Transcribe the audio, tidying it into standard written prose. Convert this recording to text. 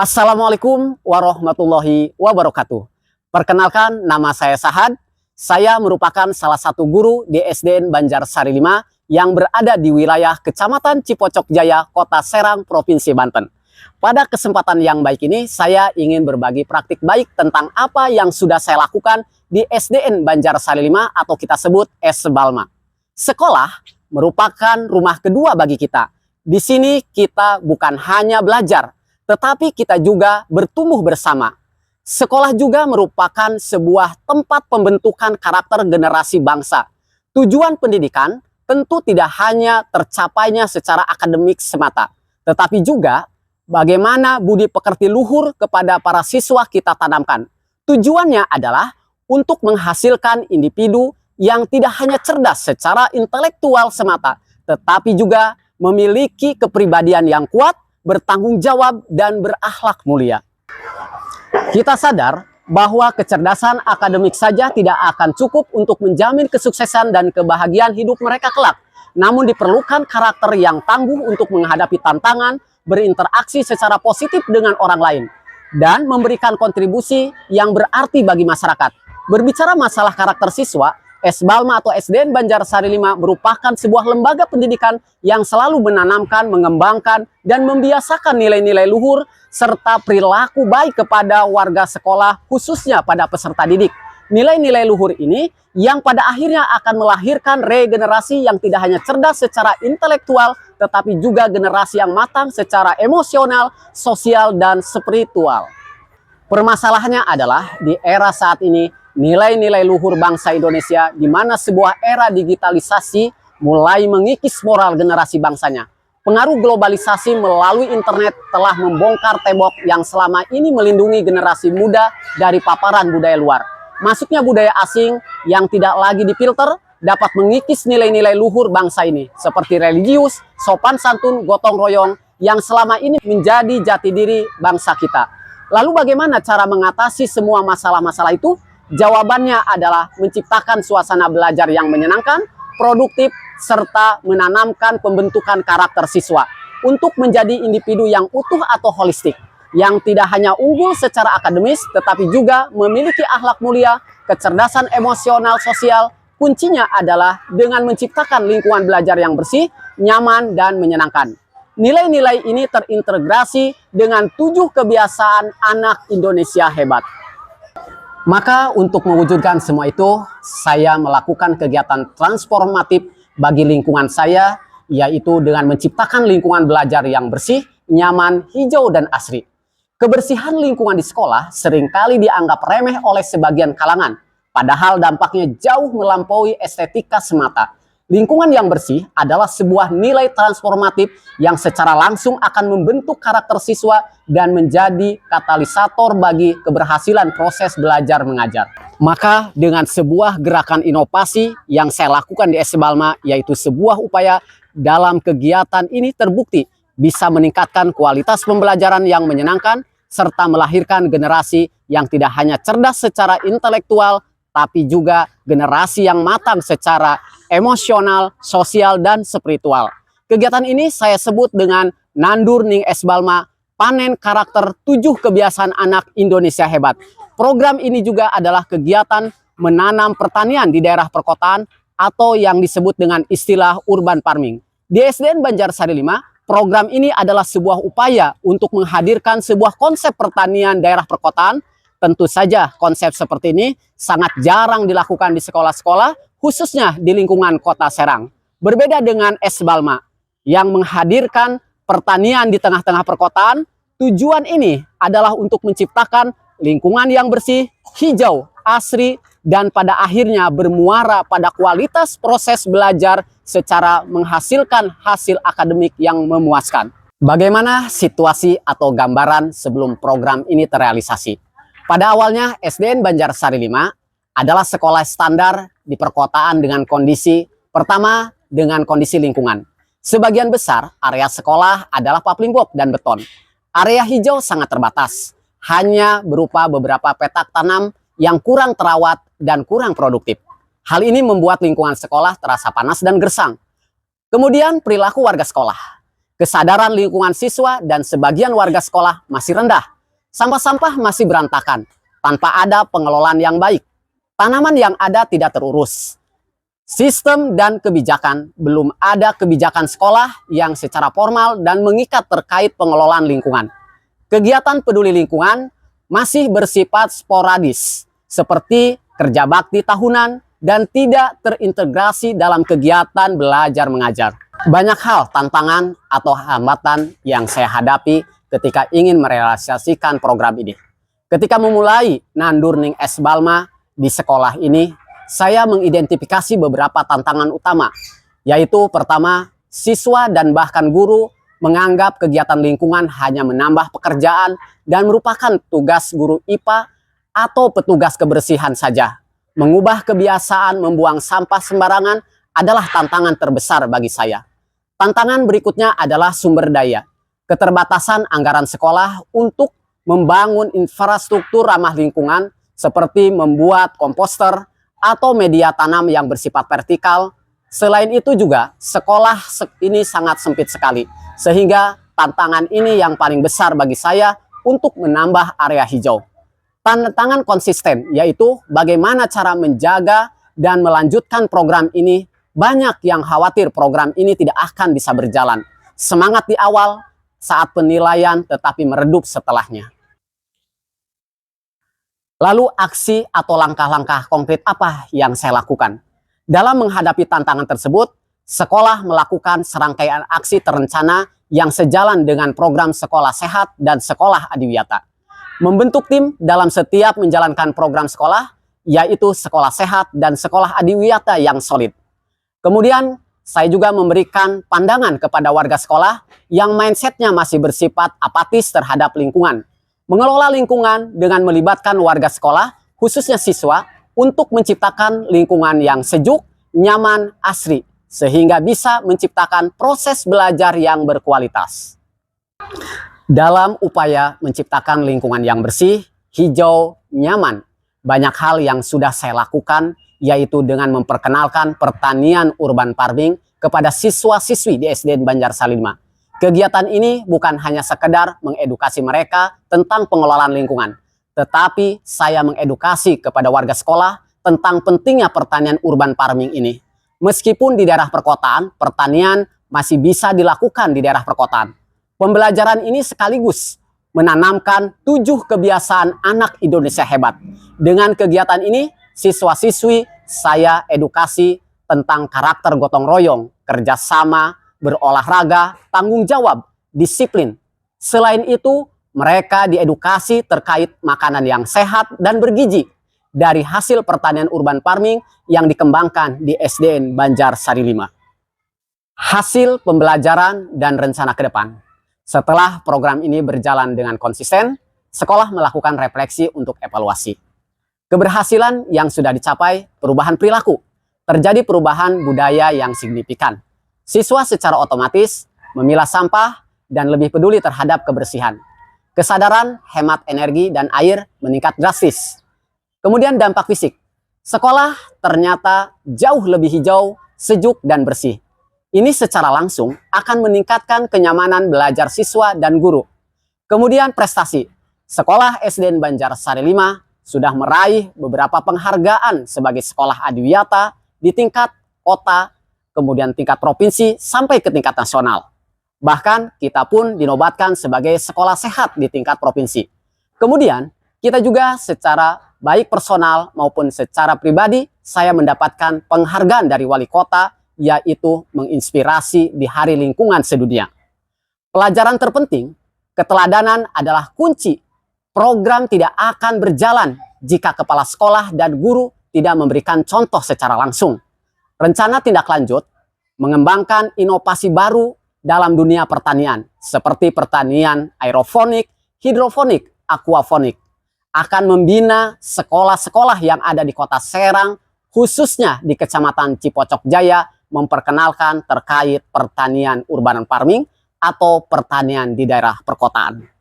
Assalamualaikum warahmatullahi wabarakatuh. Perkenalkan, nama saya Sahad. Saya merupakan salah satu guru di SDN Banjarsari 5 yang berada di wilayah Kecamatan Cipocok Jaya, Kota Serang, Provinsi Banten. Pada kesempatan yang baik ini, saya ingin berbagi praktik baik tentang apa yang sudah saya lakukan di SDN Banjarsari 5 atau kita sebut SBalma. Sekolah merupakan rumah kedua bagi kita. Di sini kita bukan hanya belajar, tetapi kita juga bertumbuh bersama. Sekolah juga merupakan sebuah tempat pembentukan karakter generasi bangsa. Tujuan pendidikan tentu tidak hanya tercapainya secara akademik semata, tetapi juga bagaimana budi pekerti luhur kepada para siswa kita tanamkan. Tujuannya adalah untuk menghasilkan individu yang tidak hanya cerdas secara intelektual semata, tetapi juga memiliki kepribadian yang kuat, bertanggung jawab, dan berakhlak mulia. Kita sadar bahwa kecerdasan akademik saja tidak akan cukup untuk menjamin kesuksesan dan kebahagiaan hidup mereka kelak. Namun diperlukan karakter yang tangguh untuk menghadapi tantangan, berinteraksi secara positif dengan orang lain, dan memberikan kontribusi yang berarti bagi masyarakat. Berbicara masalah karakter siswa, SBalma atau SDN Banjarsari 5 merupakan sebuah lembaga pendidikan yang selalu menanamkan, mengembangkan, dan membiasakan nilai-nilai luhur serta perilaku baik kepada warga sekolah, khususnya pada peserta didik. Nilai-nilai luhur ini yang pada akhirnya akan melahirkan regenerasi yang tidak hanya cerdas secara intelektual, tetapi juga generasi yang matang secara emosional, sosial, dan spiritual. Permasalahannya adalah di era saat ini, nilai-nilai luhur bangsa Indonesia di mana sebuah era digitalisasi mulai mengikis moral generasi bangsanya. Pengaruh globalisasi melalui internet telah membongkar tembok yang selama ini melindungi generasi muda dari paparan budaya luar. Masuknya budaya asing yang tidak lagi difilter dapat mengikis nilai-nilai luhur bangsa ini, seperti religius, sopan santun, gotong royong yang selama ini menjadi jati diri bangsa kita. Lalu bagaimana cara mengatasi semua masalah-masalah itu? Jawabannya adalah menciptakan suasana belajar yang menyenangkan, produktif, serta menanamkan pembentukan karakter siswa untuk menjadi individu yang utuh atau holistik, yang tidak hanya unggul secara akademis, tetapi juga memiliki akhlak mulia, kecerdasan emosional sosial. Kuncinya adalah dengan menciptakan lingkungan belajar yang bersih, nyaman, dan menyenangkan. Nilai-nilai ini terintegrasi dengan 7 kebiasaan anak Indonesia hebat. Maka untuk mewujudkan semua itu, saya melakukan kegiatan transformatif bagi lingkungan saya, yaitu dengan menciptakan lingkungan belajar yang bersih, nyaman, hijau, dan asri. Kebersihan lingkungan di sekolah seringkali dianggap remeh oleh sebagian kalangan, padahal dampaknya jauh melampaui estetika semata. Lingkungan yang bersih adalah sebuah nilai transformatif yang secara langsung akan membentuk karakter siswa dan menjadi katalisator bagi keberhasilan proses belajar mengajar. Maka dengan sebuah gerakan inovasi yang saya lakukan di SBalma, yaitu sebuah upaya dalam kegiatan ini terbukti bisa meningkatkan kualitas pembelajaran yang menyenangkan serta melahirkan generasi yang tidak hanya cerdas secara intelektual, tapi juga generasi yang matang secara emosional, sosial, dan spiritual. Kegiatan ini saya sebut dengan Nandur Ning SBalma, Panen Karakter 7 Kebiasaan Anak Indonesia Hebat. Program ini juga adalah kegiatan menanam pertanian di daerah perkotaan atau yang disebut dengan istilah urban farming. Di SDN Banjarsari 5, program ini adalah sebuah upaya untuk menghadirkan sebuah konsep pertanian daerah perkotaan. Tentu saja konsep seperti ini sangat jarang dilakukan di sekolah-sekolah, khususnya di lingkungan Kota Serang. Berbeda dengan SBalma yang menghadirkan pertanian di tengah-tengah perkotaan, tujuan ini adalah untuk menciptakan lingkungan yang bersih, hijau, asri, dan pada akhirnya bermuara pada kualitas proses belajar secara menghasilkan hasil akademik yang memuaskan. Bagaimana situasi atau gambaran sebelum program ini terrealisasi? Pada awalnya, SDN Banjarsari 5 adalah sekolah standar di perkotaan dengan kondisi pertama dengan kondisi lingkungan. Sebagian besar area sekolah adalah papling box dan beton. Area hijau sangat terbatas, hanya berupa beberapa petak tanam yang kurang terawat dan kurang produktif. Hal ini membuat lingkungan sekolah terasa panas dan gersang. Kemudian perilaku warga sekolah. Kesadaran lingkungan siswa dan sebagian warga sekolah masih rendah. Sampah-sampah masih berantakan, tanpa ada pengelolaan yang baik. Tanaman yang ada tidak terurus. Sistem dan kebijakan, belum ada kebijakan sekolah yang secara formal dan mengikat terkait pengelolaan lingkungan. Kegiatan peduli lingkungan masih bersifat sporadis, seperti kerja bakti tahunan dan tidak terintegrasi dalam kegiatan belajar mengajar. Banyak hal, tantangan atau hambatan yang saya hadapi ketika ingin merealisasikan program ini. Ketika memulai Nandurning S. Balma di sekolah ini, saya mengidentifikasi beberapa tantangan utama, yaitu pertama, siswa dan bahkan guru menganggap kegiatan lingkungan hanya menambah pekerjaan dan merupakan tugas guru IPA atau petugas kebersihan saja. Mengubah kebiasaan membuang sampah sembarangan adalah tantangan terbesar bagi saya. Tantangan berikutnya adalah sumber daya. Keterbatasan anggaran sekolah untuk membangun infrastruktur ramah lingkungan seperti membuat komposter atau media tanam yang bersifat vertikal. Selain itu juga sekolah ini sangat sempit sekali, sehingga tantangan ini yang paling besar bagi saya untuk menambah area hijau. Tantangan konsisten, yaitu bagaimana cara menjaga dan melanjutkan program ini. Banyak yang khawatir program ini tidak akan bisa berjalan. Semangat di awal saat penilaian tetapi meredup setelahnya. Lalu aksi atau langkah-langkah konkret apa yang saya lakukan? Dalam menghadapi tantangan tersebut, sekolah melakukan serangkaian aksi terencana yang sejalan dengan program sekolah sehat dan sekolah adiwiyata. Membentuk tim dalam setiap menjalankan program sekolah, yaitu sekolah sehat dan sekolah adiwiyata yang solid. Kemudian, saya juga memberikan pandangan kepada warga sekolah yang mindsetnya masih bersifat apatis terhadap lingkungan. Mengelola lingkungan dengan melibatkan warga sekolah, khususnya siswa, untuk menciptakan lingkungan yang sejuk, nyaman, asri, sehingga bisa menciptakan proses belajar yang berkualitas. Dalam upaya menciptakan lingkungan yang bersih, hijau, nyaman, banyak hal yang sudah saya lakukan, yaitu dengan memperkenalkan pertanian urban farming kepada siswa-siswi di SDN Banjar Sari 5. Kegiatan ini bukan hanya sekedar mengedukasi mereka tentang pengelolaan lingkungan, tetapi saya mengedukasi kepada warga sekolah tentang pentingnya pertanian urban farming ini. Meskipun di daerah perkotaan, pertanian masih bisa dilakukan di daerah perkotaan. Pembelajaran ini sekaligus menanamkan 7 kebiasaan anak Indonesia hebat. Dengan kegiatan ini, siswa-siswi saya edukasi tentang karakter gotong royong, kerjasama, berolahraga, tanggung jawab, disiplin. Selain itu, mereka diedukasi terkait makanan yang sehat dan bergizi dari hasil pertanian urban farming yang dikembangkan di SDN Banjar Sari 5. Hasil pembelajaran dan rencana ke depan. Setelah program ini berjalan dengan konsisten, sekolah melakukan refleksi untuk evaluasi. Keberhasilan yang sudah dicapai, perubahan perilaku, terjadi perubahan budaya yang signifikan. Siswa secara otomatis memilah sampah dan lebih peduli terhadap kebersihan. Kesadaran hemat energi dan air meningkat drastis. Kemudian dampak fisik. Sekolah ternyata jauh lebih hijau, sejuk, dan bersih. Ini secara langsung akan meningkatkan kenyamanan belajar siswa dan guru. Kemudian prestasi. Sekolah SDN Banjar Sari 5 sudah meraih beberapa penghargaan sebagai sekolah adiwiyata di tingkat kota, kemudian tingkat provinsi, sampai ke tingkat nasional. Bahkan kita pun dinobatkan sebagai sekolah sehat di tingkat provinsi. Kemudian kita juga secara baik personal maupun secara pribadi, saya mendapatkan penghargaan dari wali kota, yaitu menginspirasi di Hari Lingkungan Sedunia. Pelajaran terpenting, keteladanan adalah kunci. Program tidak akan berjalan jika kepala sekolah dan guru tidak memberikan contoh secara langsung. Rencana tindak lanjut mengembangkan inovasi baru dalam dunia pertanian, seperti pertanian aerofonik, hidrofonik, aquafonik, akan membina sekolah-sekolah yang ada di kota Serang, khususnya di Kecamatan Cipocok Jaya, memperkenalkan terkait pertanian urban farming atau pertanian di daerah perkotaan.